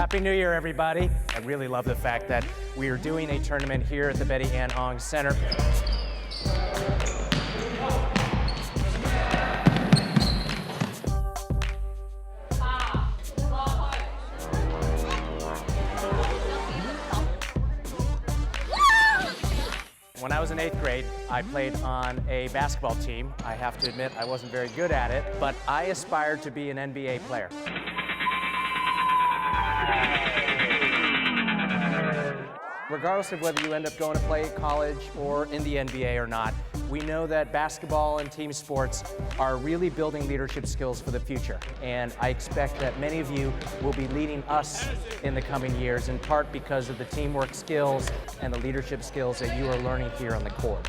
Happy New Year, everybody. I really love the fact that we are doing a tournament here at the Betty Ann Ong Center. When I was in 8th grade, I played on a basketball team. I have to admit I wasn't very good at it, but I aspired to be an NBA player. Regardless of whether you end up going to play at college or in the NBA or not, we know that basketball and team sports are really building leadership skills for the future. And I expect that many of you will be leading us in the coming years, in part because of the teamwork skills and the leadership skills that you are learning here on the court.